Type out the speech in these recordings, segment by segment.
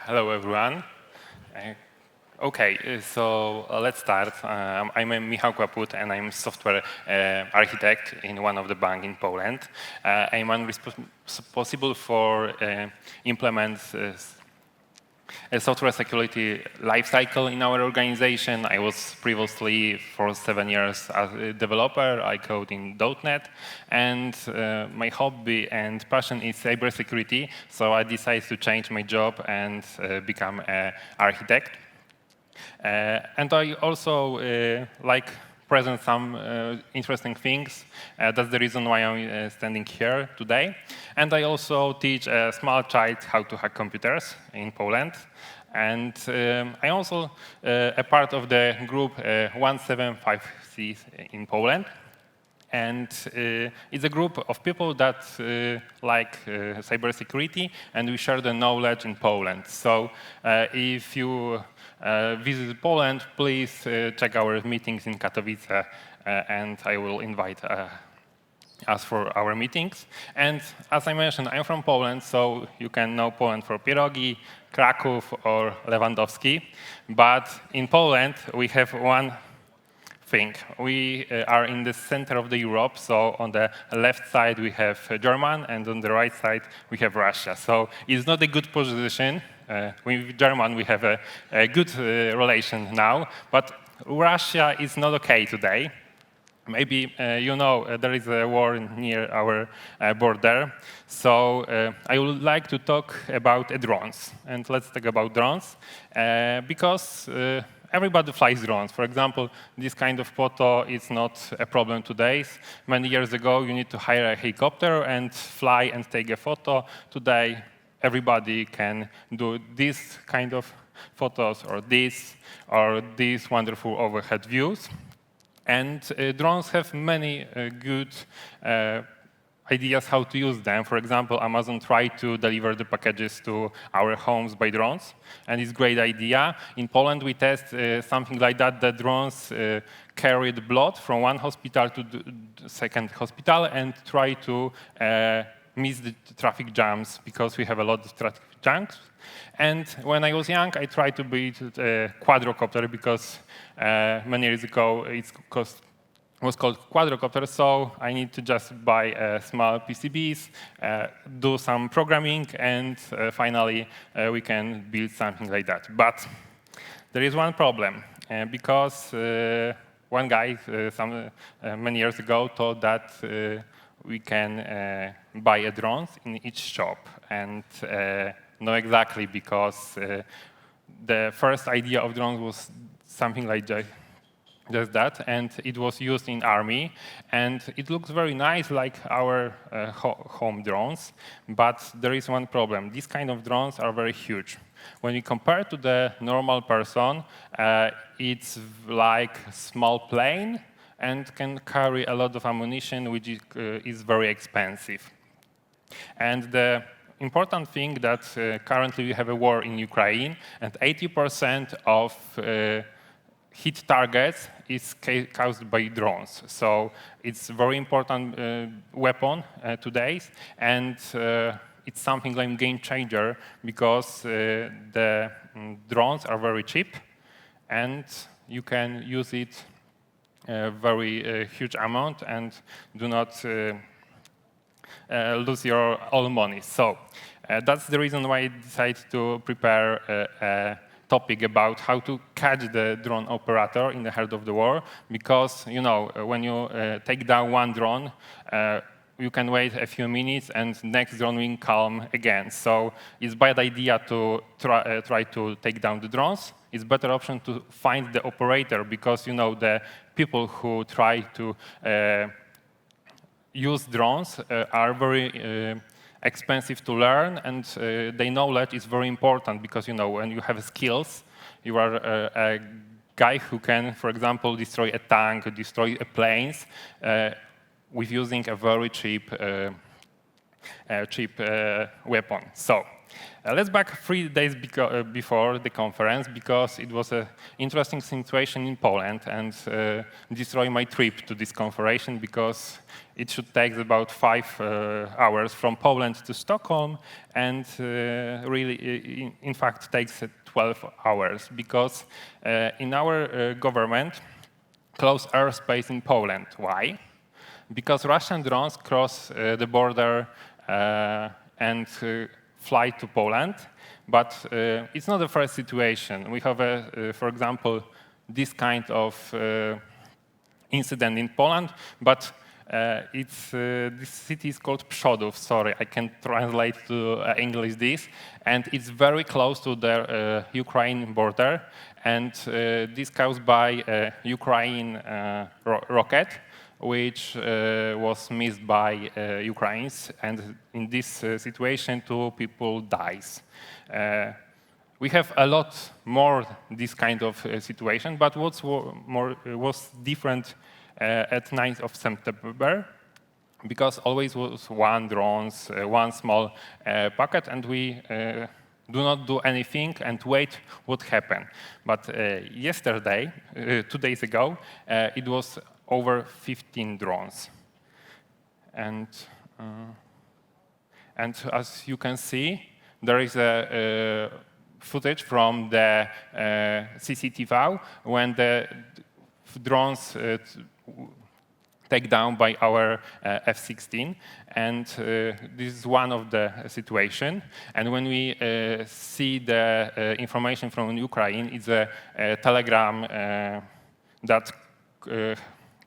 Hello, everyone. Let's start. I'm Michał Kłaput, and I'm software architect in one of the banks in Poland. I'm responsible for implement a software security lifecycle in our organization. I was previously for 7 years as a developer. I code in .NET, and my hobby and passion is cybersecurity. So I decided to change my job and become an architect. And I also present some interesting things. That's the reason why I'm standing here today. And I also teach a small child how to hack computers in Poland. And I'm also a part of the group 175C in Poland. And it's a group of people that like cybersecurity, and we share the knowledge in Poland. So if you visit Poland, please check our meetings in Katowice, and I will invite us for our meetings. And as I mentioned, I'm from Poland, so you can know Poland for pierogi, Kraków, or Lewandowski. But in Poland, we have one thing. We are in the center of the Europe, so on the left side we have Germany, and on the right side we have Russia. So it's not a good position. With Germany we have a good relation now, but Russia is not okay today. Maybe you know there is a war near our border. So I would like to talk about drones. And let's talk about drones, because everybody flies drones. For example, this kind of photo is not a problem today. Many years ago, you need to hire a helicopter and fly and take a photo. Today, everybody can do this kind of photos or these wonderful overhead views. And drones have many good ideas how to use them. For example, Amazon tried to deliver the packages to our homes by drones, and it's a great idea. In Poland, we test something like that. The drones carry the blood from one hospital to the second hospital and try to miss the traffic jams, because we have a lot of traffic jams. And when I was young, I tried to build a quadrocopter, because many years ago it was called quadrocopter, so I need to just buy small PCBs, do some programming, and finally we can build something like that. But there is one problem, because one guy many years ago thought that we can buy a drone in each shop, and not exactly, because the first idea of drones was something like just that, and it was used in army, and it looks very nice like our home drones, but there is one problem. These kind of drones are very huge. When you compare to the normal person, it's like a small plane and can carry a lot of ammunition, which is very expensive. And the important thing that currently we have a war in Ukraine, and 80% of hit targets is caused by drones. So it's a very important weapon today, and it's something like a game changer, because the drones are very cheap, and you can use it a very huge amount and do not lose your all money. So that's the reason why I decided to prepare a topic about how to catch the drone operator in the heart of the war, because when you take down one drone, you can wait a few minutes and next drone will come again. So it's a bad idea to try to take down the drones. It's a better option to find the operator, because the people who try to use drones are very expensive to learn, and their knowledge is very important, because when you have skills, you are a guy who can, for example, destroy a tank, destroy planes with using a very cheap weapon. So let's back 3 days before the conference, because it was an interesting situation in Poland, and destroy my trip to this conference, because it should take about 5 hours from Poland to Stockholm, and really, in fact, takes 12 hours, because in our government, close airspace in Poland. Why? Because Russian drones cross the border and fly to Poland, but it's not the first situation. We have, for example, this kind of incident in Poland, but this city is called Przodów. Sorry, I can't translate to English this. And it's very close to the Ukraine border. And this caused by a Ukraine rocket, which was missed by Ukrainians. And in this situation, 2 people dies. We have a lot more this kind of situation, but what's was different at 9th of September, because always was one drones, one small packet, and we do not do anything and wait what happened. But yesterday, 2 days ago, it was over 15 drones. And as you can see, there is a footage from the CCTV when the drones take down by our F-16, and this is one of the situation. And when we see the information from Ukraine, it's a telegram that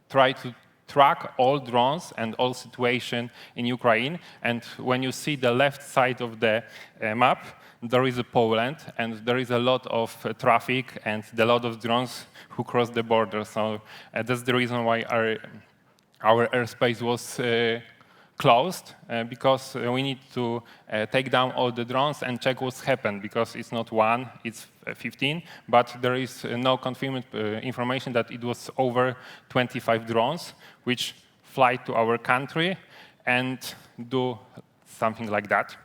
try to track all drones and all situation in Ukraine. And when you see the left side of the map, there is a Poland, and there is a lot of traffic and a lot of drones who cross the border. So that's the reason why our airspace was closed, because we need to take down all the drones and check what's happened, because it's not one, it's 15, but there is no confirmed information that it was over 25 drones which fly to our country and do something like that.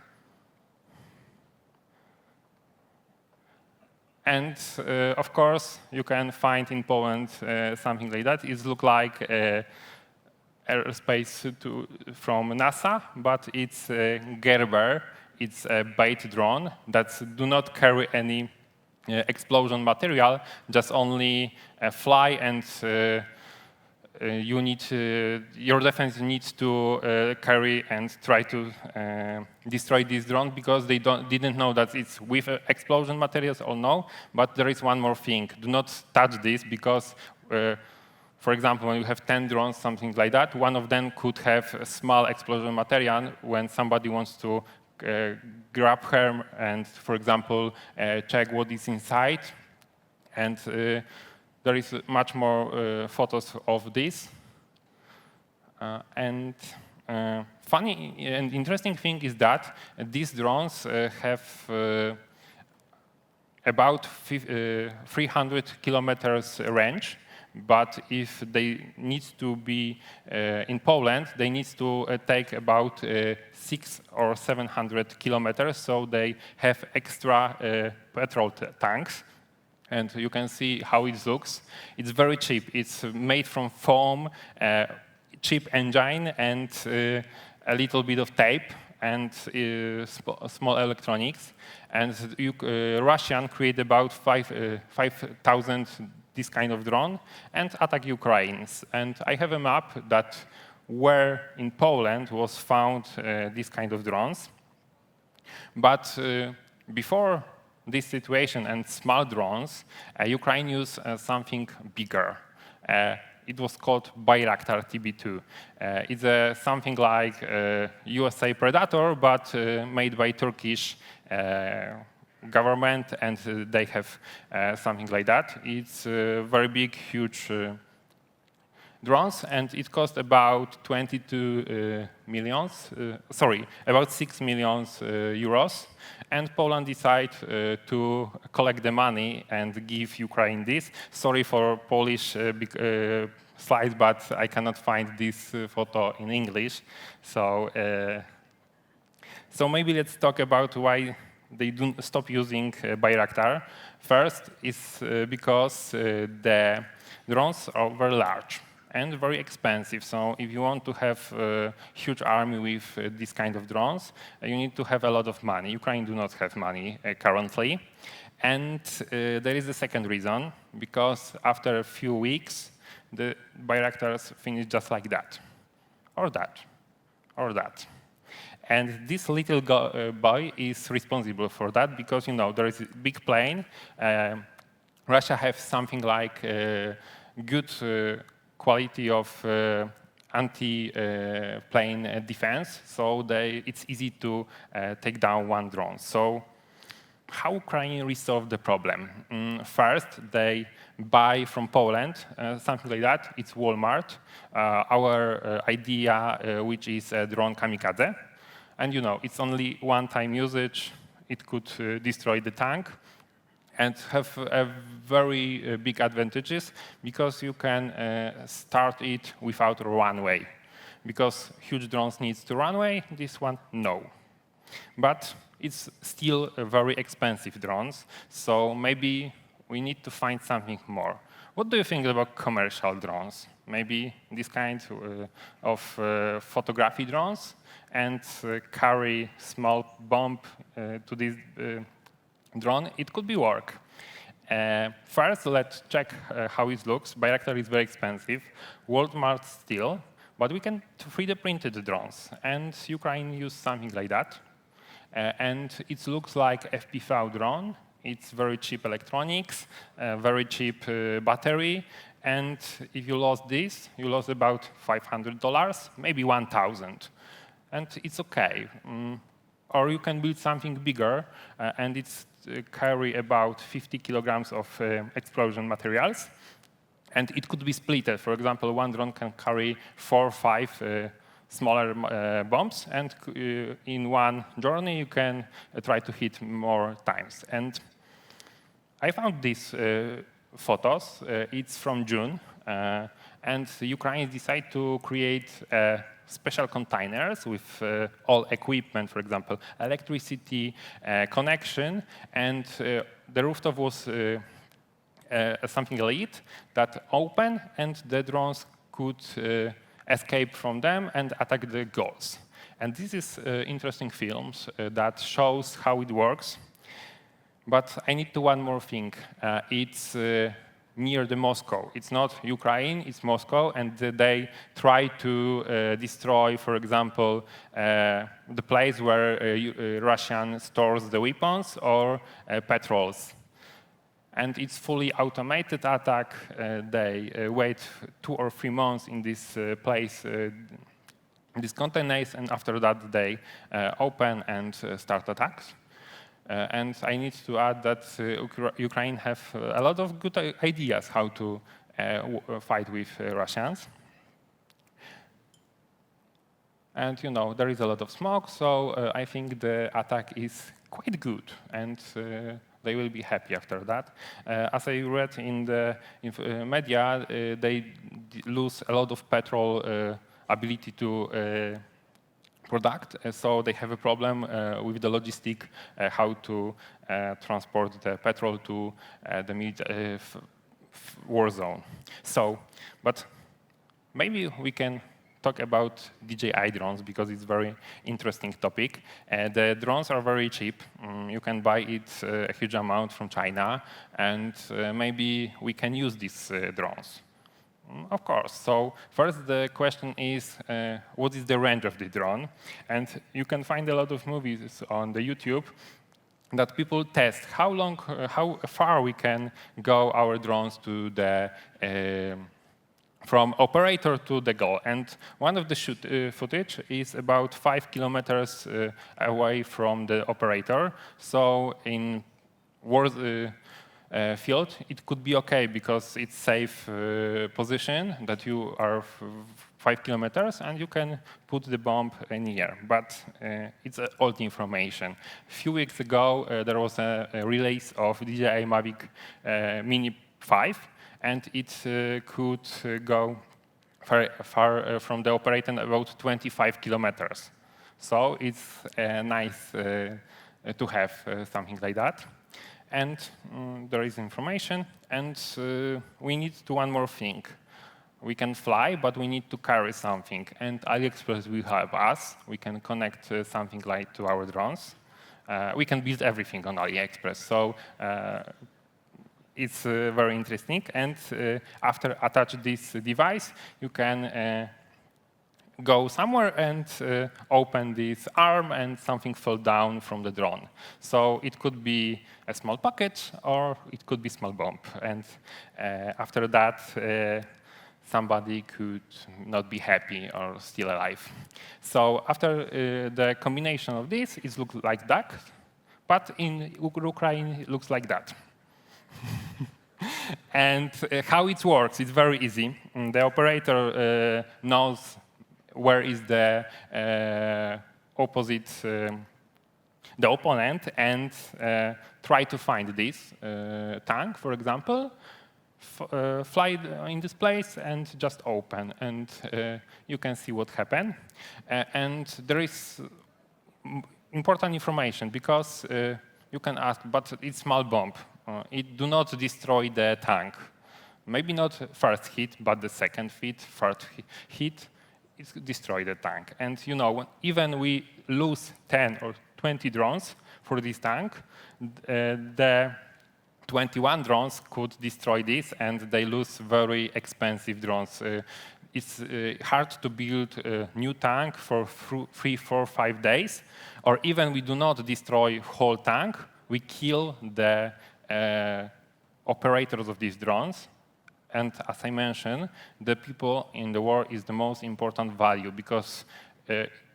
And of course, you can find in Poland something like that. It looks like airspace from NASA, but it's Gerber. It's a bait drone that do not carry any explosion material, just only fly, and your defense needs to carry and try to destroy this drone, because they didn't know that it's with explosion materials or no. But there is one more thing: do not touch this, because for example, when you have 10 drones, something like that, one of them could have a small explosion material when somebody wants to grab her and, for example, check what is inside. And there is much more photos of this. And funny and interesting thing is that these drones have about 300 kilometers range. But if they need to be in Poland, they need to take about 600 or 700 kilometers, so they have extra petrol tanks. And you can see how it looks. It's very cheap. It's made from foam, cheap engine, and a little bit of tape and small electronics. And Russian create about 5,000 this kind of drone and attack Ukraine. And I have a map that where in Poland was found this kind of drones. But before this situation and small drones, Ukraine used something bigger. It was called Bayraktar TB2. It's something like USA Predator, but made by Turkish government, and they have something like that. It's very big, huge drones, and it cost about 22 millions, about 6 million euros. And Poland decided to collect the money and give Ukraine this. Sorry for Polish slides, but I cannot find this photo in English. So maybe let's talk about why they do stop using Bayraktar. First is because the drones are very large. and very expensive. So if you want to have a huge army with this kind of drones, you need to have a lot of money. Ukraine do not have money currently. And there is the second reason, because after a few weeks, the Bayraktars finish just like that, or that, or that. And this little boy is responsible for that because, you know, there is a big plane. Russia has something like good quality of anti-plane defense, so it's easy to take down one drone. So how Ukraine resolve the problem? First, they buy from Poland, something like that. It's Walmart. Our idea, which is a drone kamikaze. And you know, it's only one-time usage. It could destroy the tank and have very big advantages because you can start it without runway. Because huge drones needs to runway, this one, no. But it's still a very expensive drones, so maybe we need to find something more. What do you think about commercial drones? Maybe this kind of photography drones and carry small bomb to this drone, it could be work. First, let's check how it looks. Bayraktar is very expensive, Walmart still, but we can 3D print the drones, and Ukraine use something like that. And it looks like FPV drone. It's very cheap electronics, very cheap battery, and if you lost this, you lost about $500, maybe 1,000, and it's okay. Or you can build something bigger, and it's carry about 50 kilograms of explosion materials, and it could be splitted. For example, one drone can carry 4 or 5 smaller bombs, and in one journey you can try to hit more times. And I found these photos. It's from June, and Ukraine decided to create special containers with all equipment, for example, electricity, connection, and the rooftop was something elite that opened, and the drones could escape from them and attack the goals. And this is interesting films that shows how it works. But I need to one more thing. It's near the Moscow. It's not Ukraine, it's Moscow, and they try to destroy, for example, the place where Russian stores the weapons or patrols. And it's fully automated attack. They wait 2 or 3 months in this place, these containers, and after that they open and start attacks. And I need to add that Ukraine have a lot of good ideas how to fight with Russians. And you know, there is a lot of smoke, so I think the attack is quite good, and they will be happy after that. As I read in the media, they lose a lot of petrol ability to product, so they have a problem with the logistic, how to transport the petrol to the war zone. So, but maybe we can talk about DJI drones because it's a very interesting topic. The drones are very cheap. You can buy it a huge amount from China, and maybe we can use these drones. Of course. So first the question is, what is the range of the drone? And you can find a lot of movies on the YouTube that people test how far we can go our drones to the from operator to the goal. And one of the footage is about 5 kilometers away from the operator. So in war field, it could be okay because it's safe position that you are 5 kilometers and you can put the bomb in the air. But it's old information. A few weeks ago, there was a release of DJI Mavic Mini 5, and it could go far from the operator, about 25 kilometers. So it's nice to have something like that. And there is information, and we need to one more thing. we can fly, but we need to carry something. And AliExpress will help us. We can connect something like to our drones. We can build everything on AliExpress. So it's very interesting. And after attach this device, you can go somewhere and open this arm and something fell down from the drone. So it could be a small package or it could be small bomb. And after that, somebody could not be happy or still alive. So after the combination of this, it looks like that. But in Ukraine, it looks like that. And how it works, it's very easy. The operator knows where is the the opponent, and try to find this tank, for example, fly in this place and just open, and you can see what happened. And there is important information, because you can ask, but it's small bomb. It do not destroy the tank. Maybe not first hit, but the second hit, third hit, it destroy the tank. And you know, even we lose 10 or 20 drones for this tank, the 21 drones could destroy this, and they lose very expensive drones. It's hard to build a new tank for 3, 4, 5 days, or even we do not destroy whole tank, we kill the operators of these drones. And as I mentioned, the people in the war is the most important value, because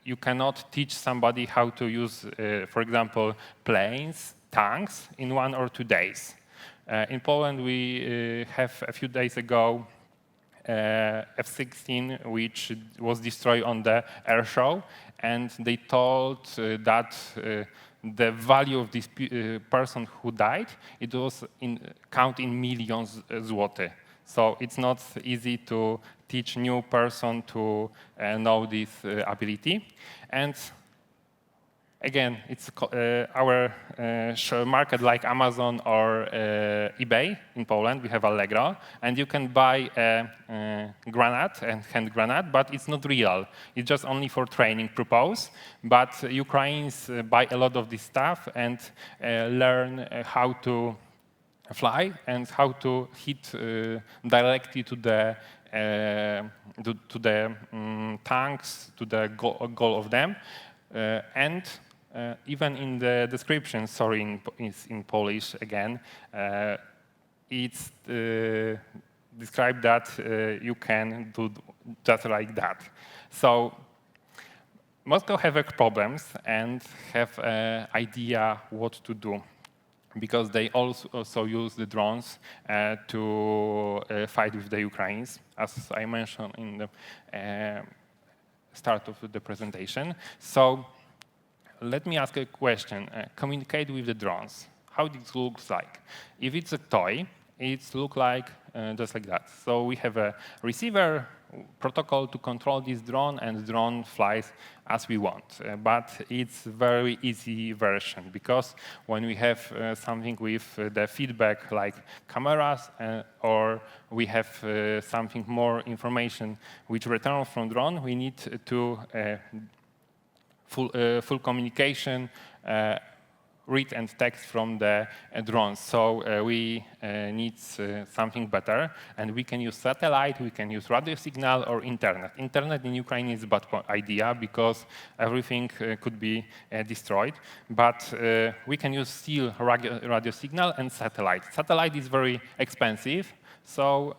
you cannot teach somebody how to use, for example, planes, tanks in 1 or 2 days. In Poland, we have a few days ago F-16, which was destroyed on the air show, and they told that the value of this person who died, it was count in millions zloty. So it's not easy to teach new person to know this ability. And again, it's our market like Amazon or eBay in Poland. We have Allegro, and you can buy a granate and hand granate, but it's not real. It's just only for training purpose. But Ukrainians buy a lot of this stuff and learn how to fly and how to hit directly to the tanks, to the goal of them, and even in the description, sorry, in Polish again, it's described that you can do just like that. So Moscow have problems and have an idea what to do, because they also use the drones to fight with the Ukrainians, as I mentioned in the start of the presentation. So let me ask a question. Communicate with the drones. How it looks like? If it's a toy, it looks like just like that. So we have a receiver protocol to control this drone, and the drone flies as we want. But it's very easy version, because when we have something with the feedback like cameras, or we have something more information which return from drone, we need to full communication, read and text from the drones. So we need something better, and we can use satellite, we can use radio signal or internet. Internet in Ukraine is a bad idea, because everything could be destroyed, but we can use still radio signal and satellite. Satellite is very expensive, so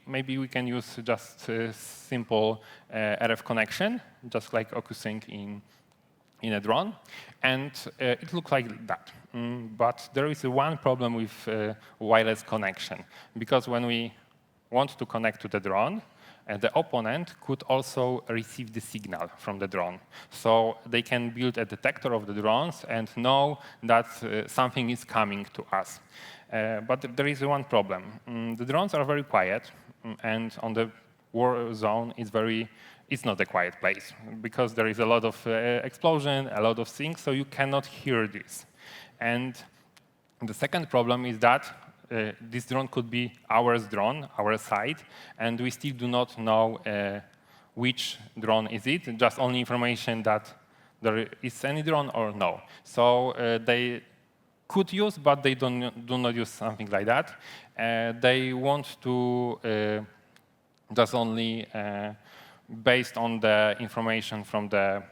maybe we can use just a simple RF connection, just like OcuSync in a drone, and it looks like that. But there is one problem with wireless connection, because when we want to connect to the drone, the opponent could also receive the signal from the drone. So they can build a detector of the drones and know that something is coming to us. But there is one problem. The drones are very quiet, and on the war zone it's not a quiet place, because there is a lot of explosion, a lot of things, so you cannot hear this. And the second problem is that this drone could be our drone, our site, and we still do not know which drone is it, just only information that there is any drone or no. So they could use, but they do not use something like that. They want to just only based on the information from the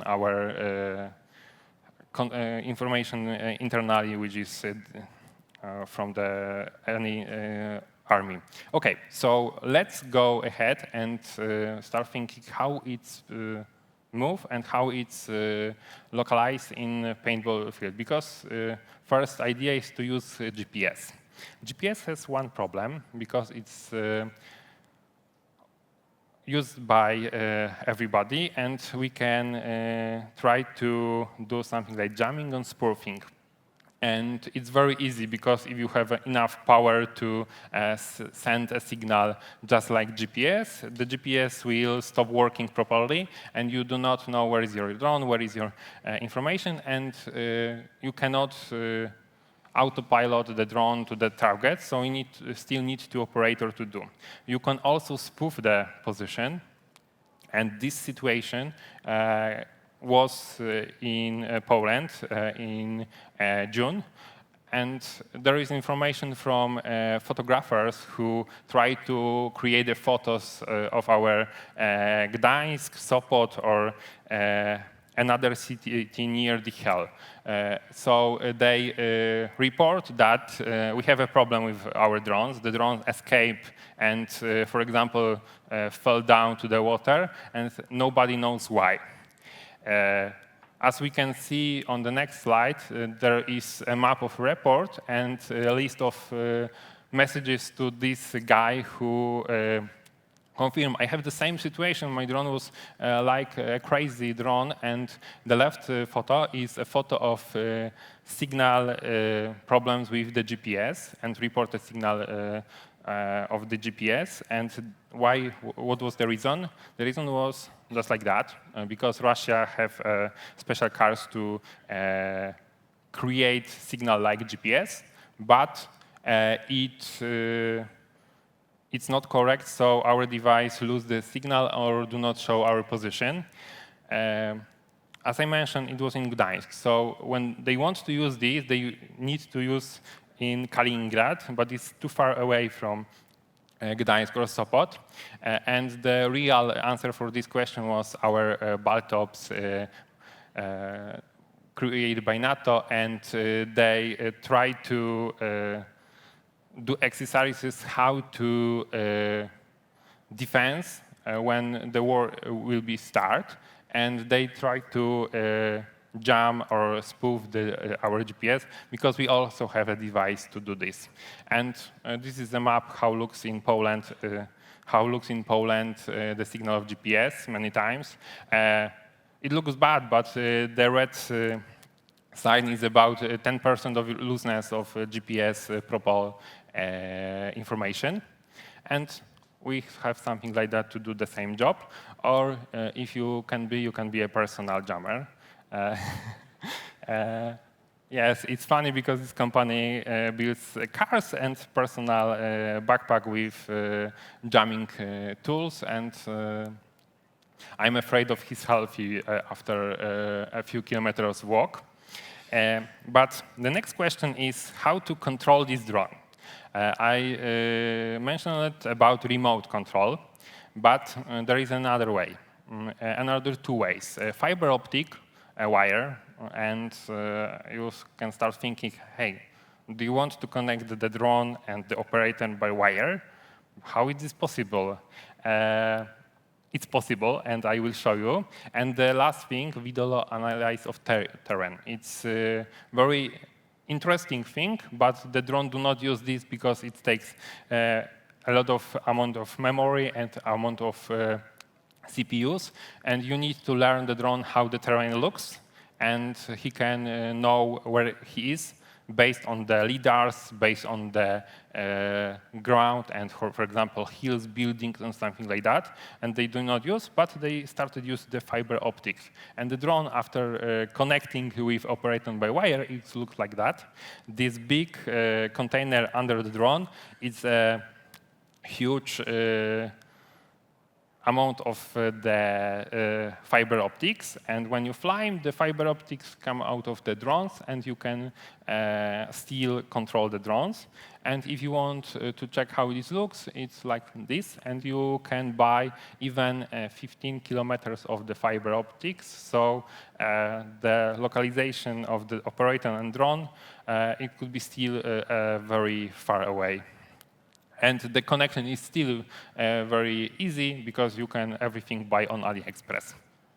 our information internally, which is from the any army. Okay, so let's go ahead and start thinking how it's move and how it's localized in paintball field. Because first idea is to use GPS. GPS has one problem because it's used by everybody, and we can try to do something like jamming and spoofing. And it's very easy because if you have enough power to send a signal just like GPS, the GPS will stop working properly, and you do not know where is your drone, where is your information, and you cannot autopilot the drone to the target, so you still need two operators to do. You can also spoof the position, and this situation was in Poland in June. And there is information from photographers who try to create the photos of our Gdańsk, Sopot, or another city near the hell. So they report that we have a problem with our drones. The drones escape and, for example, fell down to the water, and nobody knows why. As we can see on the next slide, there is a map of report and a list of messages to this guy who confirmed, I have the same situation, my drone was like a crazy drone, and the left photo is a photo of signal problems with the GPS and reported signal of the GPS. And why? What was the reason? The reason was just like that, because Russia have special cars to create signal like GPS, but it's not correct, so our device lose the signal or do not show our position. As I mentioned, it was in Gdańsk, so when they want to use this, they need to use in Kaliningrad, but it's too far away from Gdańsk or Sopot. And the real answer for this question was our Baltops created by NATO, and they tried to do exercises how to defense when the war will be start, and they try to jam or spoof our GPS, because we also have a device to do this. And this is the map how looks in Poland. The signal of GPS many times. It looks bad, but the red sign is about 10% of looseness of GPS proper information. And we have something like that to do the same job. Or if you can be a personal jammer. Yes, it's funny because this company builds cars and personal backpack with jamming tools, and I'm afraid of his health after a few kilometers walk. But the next question is how to control this drone. I mentioned about remote control, but there is another way, another two ways. Fiber optic wire, and you can start thinking, hey, do you want to connect the drone and the operator by wire? How is this possible? It's possible, and I will show you. And the last thing, video analysis of terrain. It's a very interesting thing, but the drone do not use this because it takes a lot of amount of memory and amount of CPUs, and you need to learn the drone how the terrain looks, and he can know where he is based on the lidars, based on the ground, and for example, hills, buildings, and something like that. And they do not use, but they started use the fiber optics. And the drone, after connecting with operator by wire, it looks like that. This big container under the drone is a huge amount of the fiber optics, and when you fly, the fiber optics come out of the drones, and you can still control the drones. And if you want to check how this looks, it's like this, and you can buy even 15 kilometers of the fiber optics. So the localization of the operator and drone, it could be still very far away. And the connection is still very easy because you can everything buy on AliExpress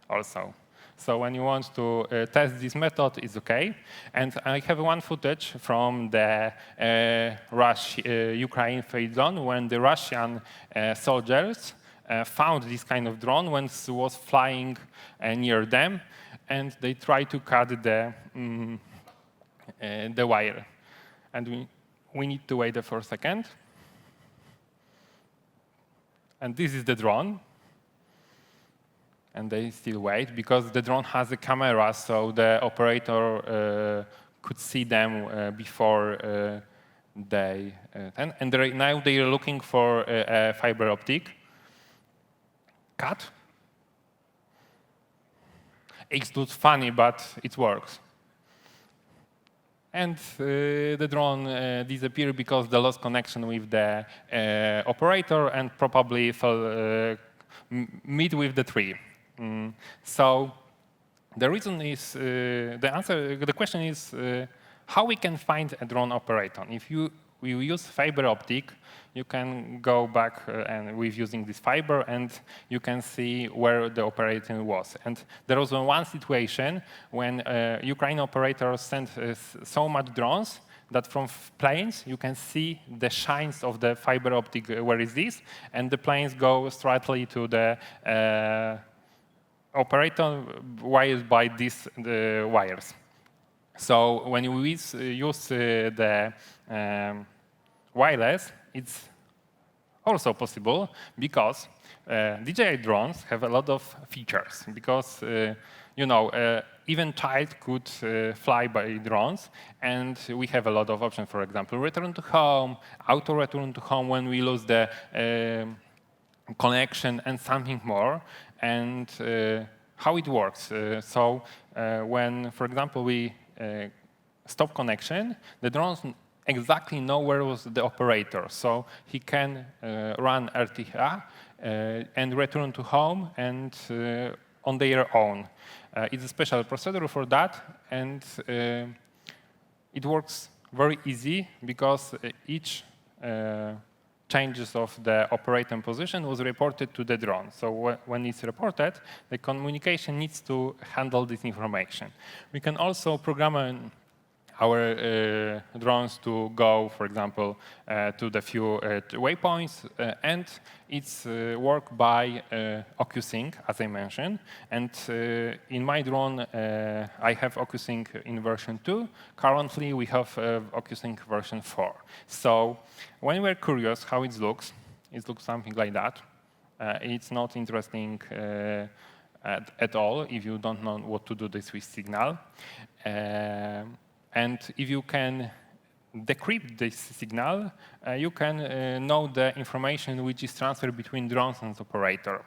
also. So when you want to test this method, it's OK. And I have one footage from the Ukraine phase zone when the Russian soldiers found this kind of drone when it was flying near them, and they tried to cut the wire. And we need to wait for a second. And this is the drone. And they still wait, because the drone has a camera, so the operator could see them before they and now they are looking for a fiber optic. Cut. It looks funny, but it works. And the drone disappeared because the lost connection with the operator and probably fell meet with the tree. So the reason is the question is how we can find a drone operator. If you use fiber optic, you can go back and with using this fiber, and you can see where the operator was. And there was one situation when Ukraine operators sent so much drones that from planes you can see the shines of the fiber optic. Where is this? And the planes go straightly to the operator wired by these wires. So when you use the wireless, it's also possible because DJI drones have a lot of features. Because even child could fly by drones, and we have a lot of options. For example, return to home, auto return to home when we lose the connection, and something more. And how it works. So when, for example, we stop connection, the drones exactly know where was the operator. So he can run RTH and return to home and on their own. It's a special procedure for that, and it works very easy because each changes of the operator position was reported to the drone. So when it's reported, the communication needs to handle this information. We can also program our drones to go, for example, to the few waypoints, and it's work by OcuSync, as I mentioned. And in my drone, I have OcuSync in version 2. Currently, we have OcuSync version 4. So when we're curious how it looks something like that. It's not interesting at all if you don't know what to do this with signal. And if you can decrypt this signal, you can know the information which is transferred between drones and operator.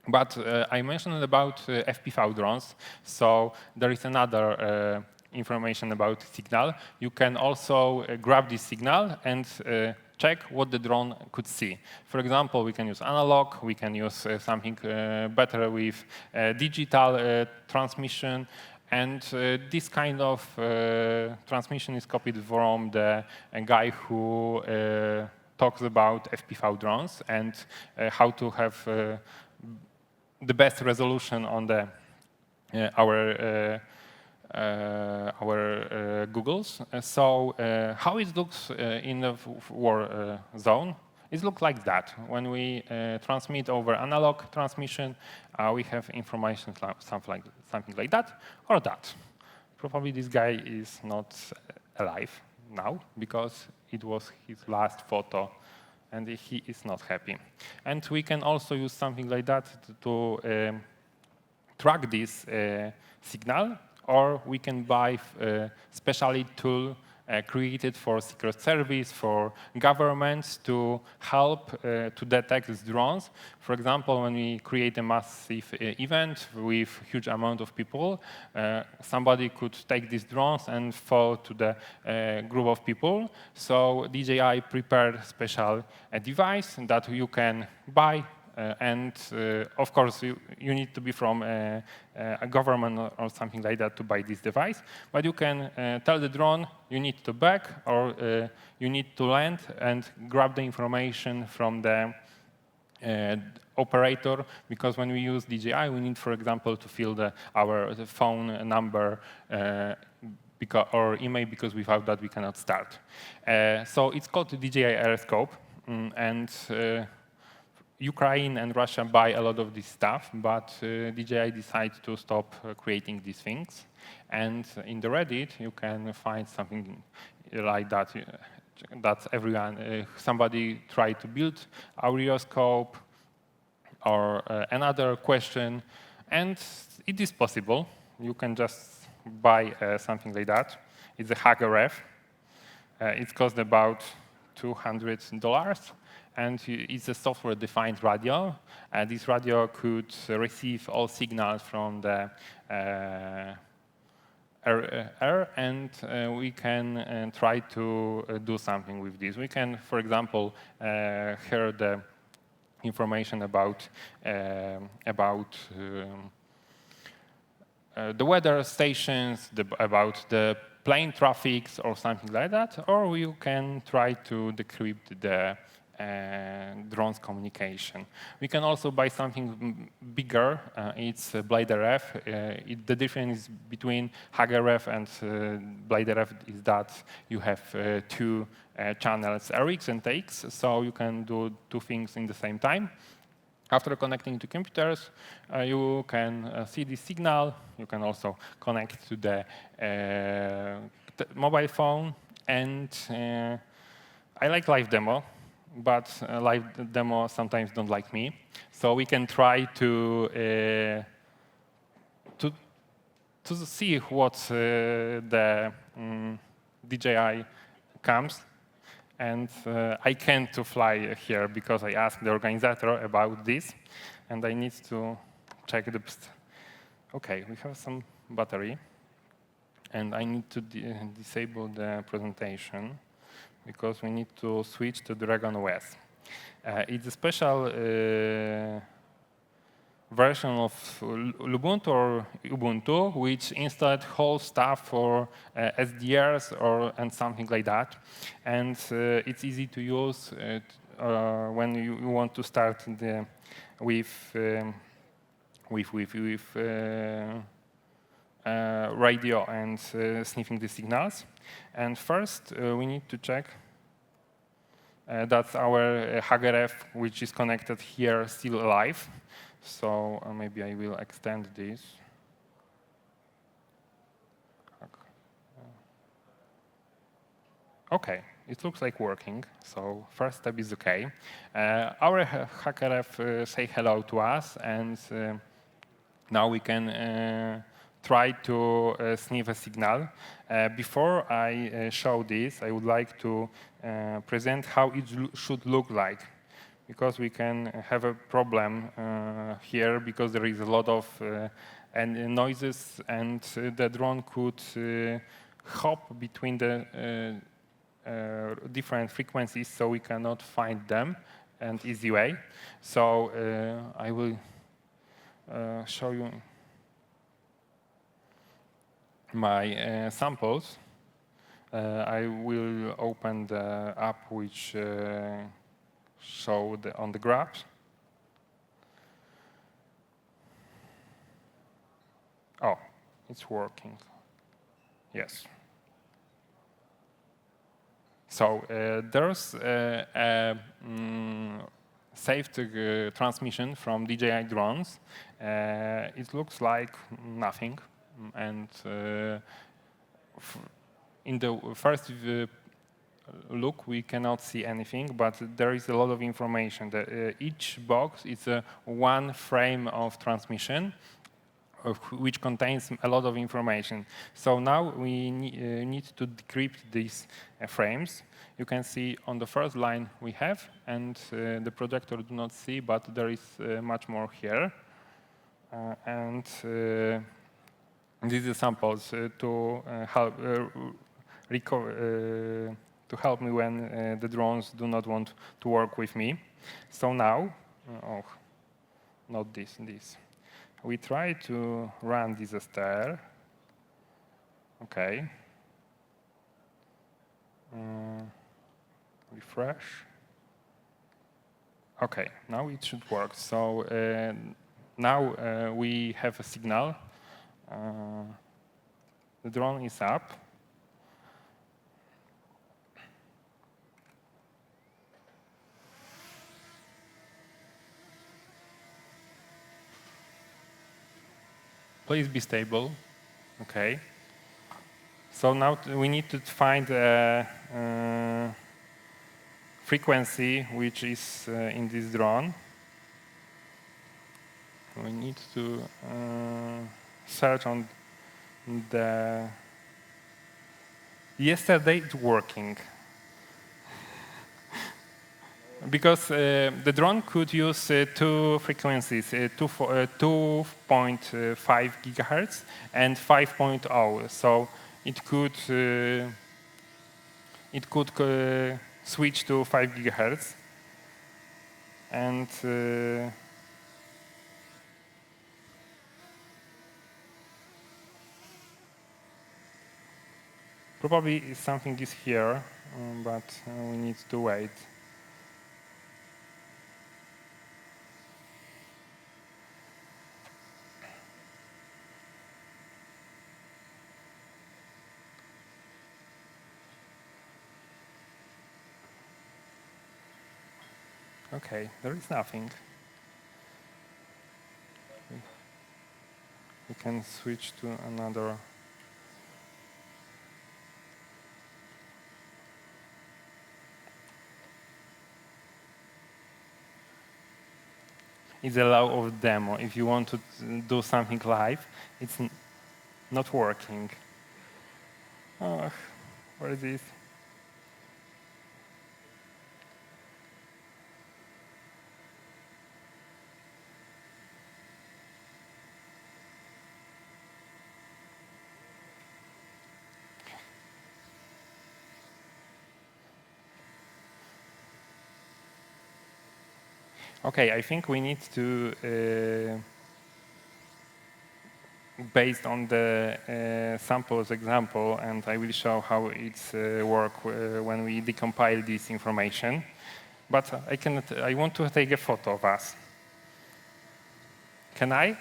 But I mentioned about FPV drones, so there is another information about signal. You can also grab this signal and check what the drone could see. For example, we can use analog, we can use something better with digital transmission. And this kind of transmission is copied from the guy who talks about FPV drones and how to have the best resolution on the our Googles. So how it looks in the war zone? It looks like that. When we transmit over analog transmission, we have information something like that or that. Probably this guy is not alive now because it was his last photo and he is not happy. And we can also use something like that to track this signal, or we can buy a special tool created for Secret Service, for governments to help to detect these drones. For example, when we create a massive event with huge amount of people, somebody could take these drones and fall to the group of people. So DJI prepared special device that you can buy. Of course, you need to be from a government or something like that to buy this device. But you can tell the drone you need to back or you need to land and grab the information from the operator, because when we use DJI, we need, for example, to fill our phone number or email, because without that we cannot start. So it's called the DJI Airscope, and Ukraine and Russia buy a lot of this stuff, but DJI decided to stop creating these things. And in the Reddit, you can find something like that. That everyone, somebody tried to build a gyroscope or another question, and it is possible. You can just buy something like that. It's a HagerRef. It costs about $200. And it's a software-defined radio. This radio could receive all signals from the air, and we can try to do something with this. We can, for example, hear the information about the weather stations, about the plane traffic or something like that, or you can try to decrypt the drones communication. We can also buy something bigger. It's BladeRF. The difference between HagerRef and BladeRF is that you have two channels, RX and TX, so you can do two things in the same time. After connecting to computers, you can see the signal. You can also connect to the mobile phone. And I like live demo, but live demo sometimes don't like me. So we can try to see what the DJI comes. And I can't to fly here because I asked the organizer about this, and I need to check the. OK, we have some battery, and I need to disable the presentation because we need to switch to Dragon OS. It's a special version of Ubuntu or Ubuntu, which installed whole stuff for SDRs and something like that. And it's easy to use when you want to start with radio and sniffing the signals. And first, we need to check that our HagerRef, which is connected here, is still alive. So maybe I will extend this. OK, it looks like working. So first step is OK. Our HagerRef say hello to us, and now we can try to sniff a signal. Before I show this, I would like to present how it should look like, because we can have a problem here because there is a lot of noises, and the drone could hop between the different frequencies, so we cannot find them in easy way. So I will show you my samples. I will open the app which showed on the graphs. Oh, it's working. Yes. So there's a saved transmission from DJI drones. It looks like nothing, and in the first look, we cannot see anything, but there is a lot of information. Each box is one frame of transmission, which contains a lot of information. So now we need to decrypt these frames. You can see on the first line we have, and the projector do not see, but there is much more here. And these are samples to help me when the drones do not want to work with me. So now, oh, not this. We try to run disaster. Okay. Refresh. Okay, now it should work. So now we have a signal. The drone is up. Please be stable. Okay. So now we need to find a frequency which is in this drone. We need to search on the. Yesterday it's working. Because the drone could use two frequencies, 2.5 gigahertz and 5.0. So it could switch to 5 gigahertz, and probably something is here, but we need to wait. Okay, there is nothing. We can switch to another. It's a law of demo. If you want to do something live, it's not working. Oh, what is this? Okay, I think we need to, based on the samples example, and I will show how it's work when we decompile this information. But I want to take a photo of us. Can I?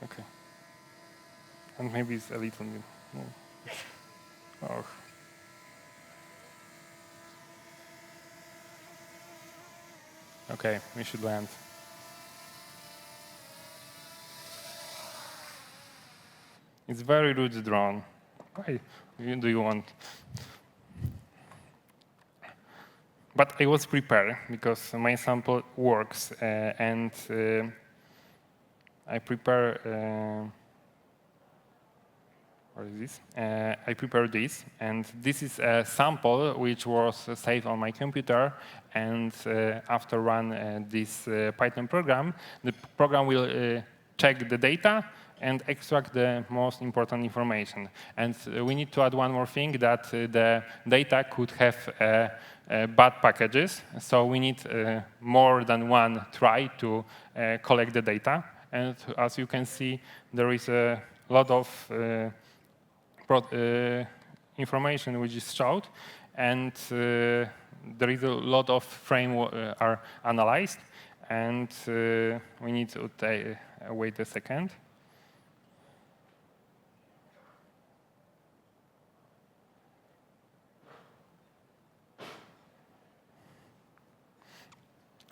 Okay. And maybe it's a little bit. Oh. Okay, we should land. It's very rude drone. Why do you want? But I was prepared because my sample works, and I prepare. What is this? I prepared this, and this is a sample which was saved on my computer. And after run this Python program, the program will check the data and extract the most important information. And we need to add one more thing, that the data could have bad packages. So we need more than one try to collect the data. And as you can see, there is a lot of information which is showed, and there is a lot of frames are analyzed, and we need to wait a second.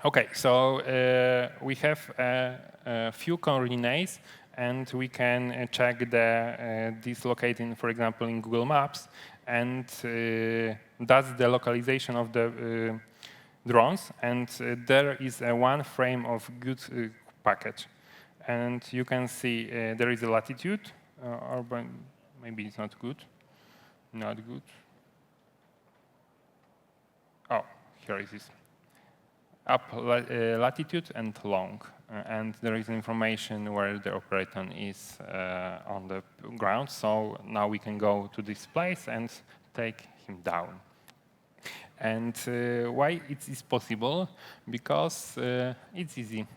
Okay, so we have a few coordinates, and we can check the dislocating, for example, in Google Maps, and that's the localization of the drones, and there is one frame of good package, and you can see there is a latitude, or maybe it's not good, not good. Oh, here it is. Up latitude and long, and there is information where the operator is on the ground. So now we can go to this place and take him down. And why it is possible? Because it's easy.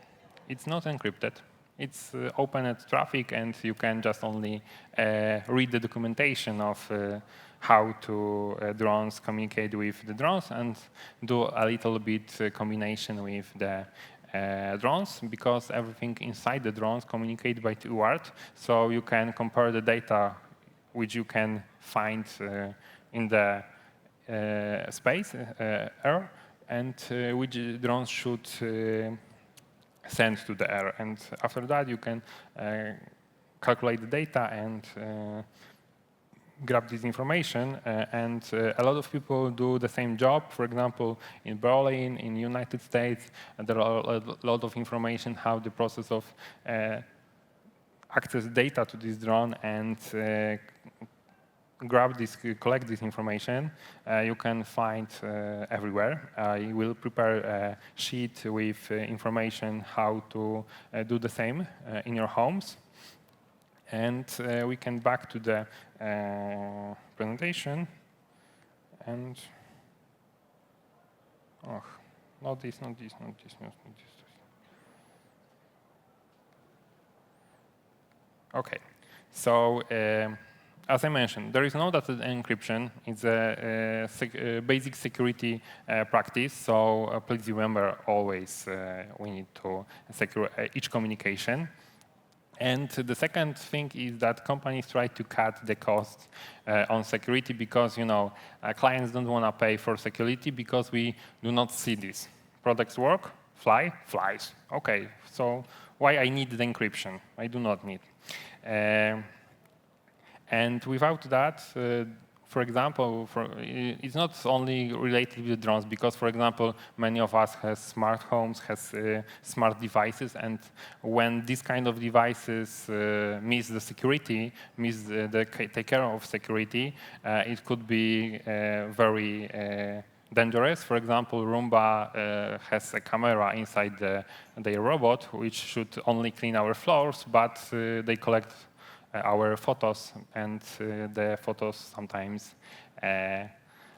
It's not encrypted. It's open-at traffic, and you can just only read the documentation of how to drones communicate with the drones and do a little bit combination with the drones, because everything inside the drones communicate by UART. So you can compare the data which you can find in the space, air, and which drones should send to the air. And after that, you can calculate the data and grab this information. And a lot of people do the same job. For example, in Berlin, in United States, there are a lot of information how the process of access data to this drone and collect this information. You can find everywhere. I will prepare a sheet with information how to do the same in your homes. And we can back to the presentation. And oh, not this, not this, not this, not this. Okay, so as I mentioned, there is no data encryption. It's a basic security practice. So please remember always we need to secure each communication. And the second thing is that companies try to cut the cost on security because, clients don't want to pay for security because we do not see this. Products work, flies. Okay, so why I need the encryption? I do not need. And without that, for example, it's not only related with drones because, for example, many of us have smart homes, has smart devices, and when these kind of devices miss the security, take care of security, it could be very dangerous. For example, Roomba has a camera inside their robot, which should only clean our floors, but they collect our photos, and the photos sometimes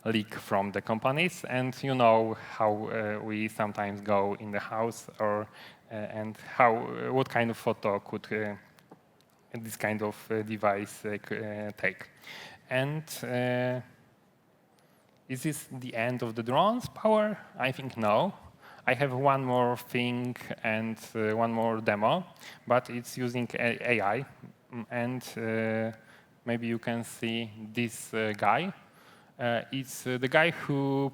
leak from the companies. And you know how we sometimes go in the house, or and what kind of photo could this kind of device take. And is this the end of the drone's power? I think no. I have one more thing and one more demo, but it's using AI. And maybe you can see this guy. It's the guy who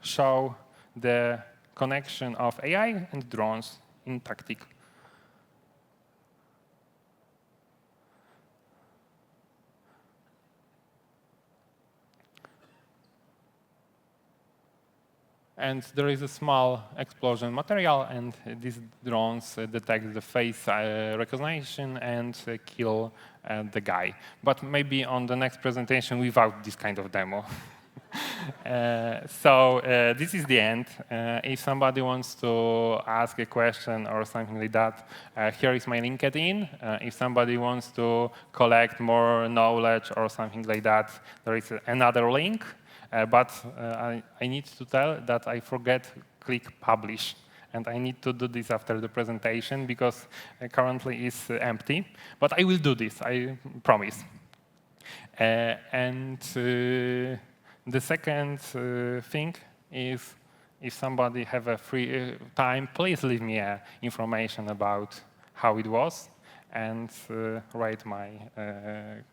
show the connection of AI and drones in tactic. And there is a small explosion material, and these drones detect the face recognition and kill the guy. But maybe on the next presentation without this kind of demo. So this is the end. If somebody wants to ask a question or something like that, here is my LinkedIn. If somebody wants to collect more knowledge or something like that, there is another link. But I need to tell that I forget click publish. And I need to do this after the presentation because currently it's empty. But I will do this, I promise. And the second thing is, if somebody have a free time, please leave me information about how it was and write my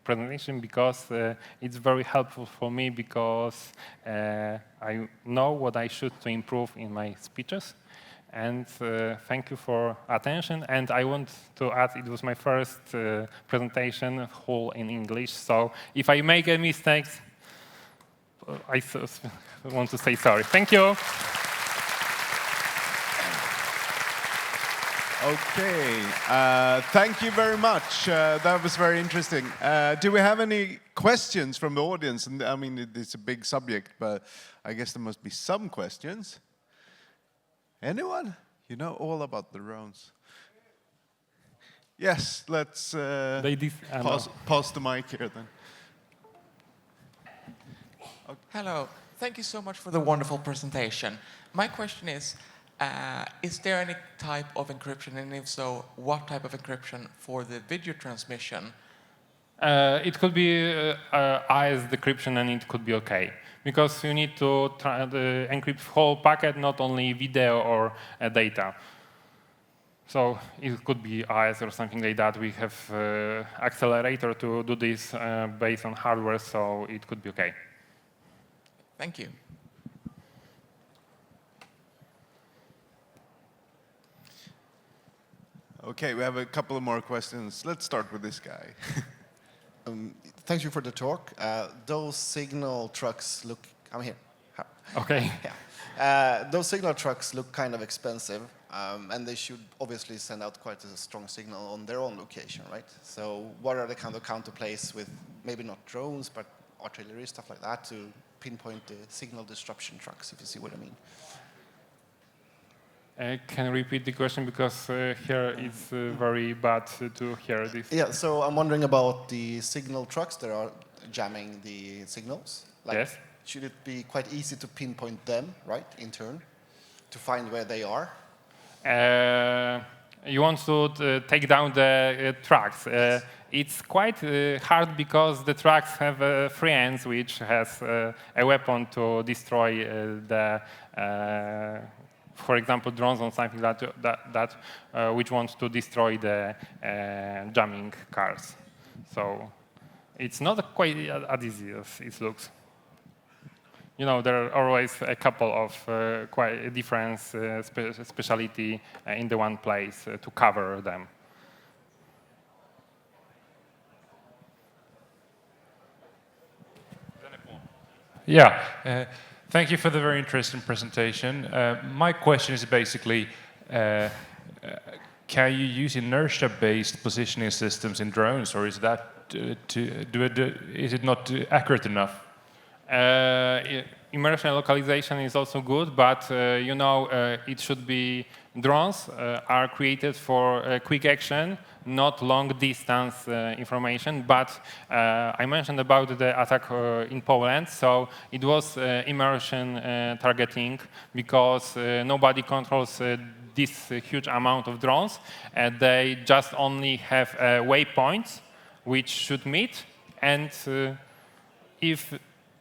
presentation, because it's very helpful for me, because I know what I should to improve in my speeches. And thank you for attention. And I want to add, it was my first presentation whole in English. So if I make a mistake, I want to say sorry. Thank you. Okay, thank you very much. That was very interesting. Do we have any questions from the audience? And I mean, it's a big subject, but I guess there must be some questions. Anyone? You know all about the drones. Yes, let's pass the mic here then. Okay. Hello, thank you so much for the wonderful presentation. My question is there any type of encryption, and if so, what type of encryption for the video transmission? It could be IS decryption, and it could be okay, because you need to encrypt whole packet, not only video or data. So it could be IS or something like that. We have accelerator to do this based on hardware, so it could be okay. Thank you. Okay, we have a couple of more questions. Let's start with this guy. Thank you for the talk. Those signal trucks look, I'm here. Okay. Yeah. Those signal trucks look kind of expensive, and they should obviously send out quite a strong signal on their own location, right? So what are the kind of counterplays with maybe not drones, but artillery, stuff like that, to pinpoint the signal disruption trucks, if you see what I mean? Can you repeat the question, because here it's very bad to hear this. Yeah, so I'm wondering about the signal trucks that are jamming the signals. Like, yes. Should it be quite easy to pinpoint them, right, in turn, to find where they are? You want to take down the tracks. It's quite hard, because the tracks have friends which has a weapon to destroy the for example, drones or something that which wants to destroy the jamming cars. So it's not quite as easy as it looks. You know, there are always a couple of quite different specialty in the one place to cover them. Yeah. Thank you for the very interesting presentation. My question is basically, can you use inertia-based positioning systems in drones, or is that is it not accurate enough? Immersion localization is also good, but you know, it should be drones are created for quick action, not long distance information. But I mentioned about the attack in Poland, so it was immersion targeting, because nobody controls this huge amount of drones. They just only have waypoints which should meet, and if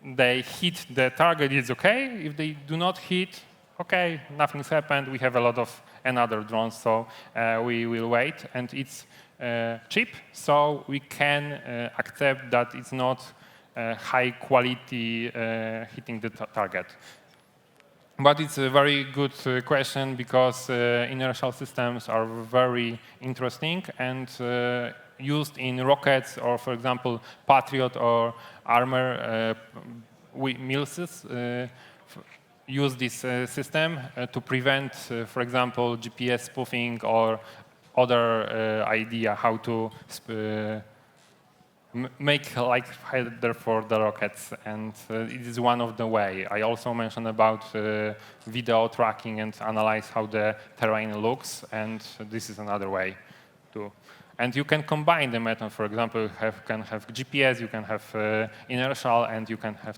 they hit the target, it's okay. If they do not hit, okay, nothing's happened. We have a lot of another drones, so we will wait. And it's cheap, so we can accept that it's not high quality hitting the target. But it's a very good question, because inertial systems are very interesting and used in rockets, or for example, Patriot or armor missiles use this system to prevent, for example, GPS spoofing or other idea how to make like header for the rockets, and it is one of the way. I also mentioned about video tracking and analyze how the terrain looks, and this is another way too. And you can combine the method. For example, you can have GPS, you can have inertial, and you can have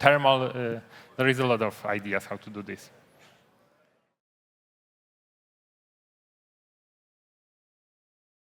thermal. There is a lot of ideas how to do this.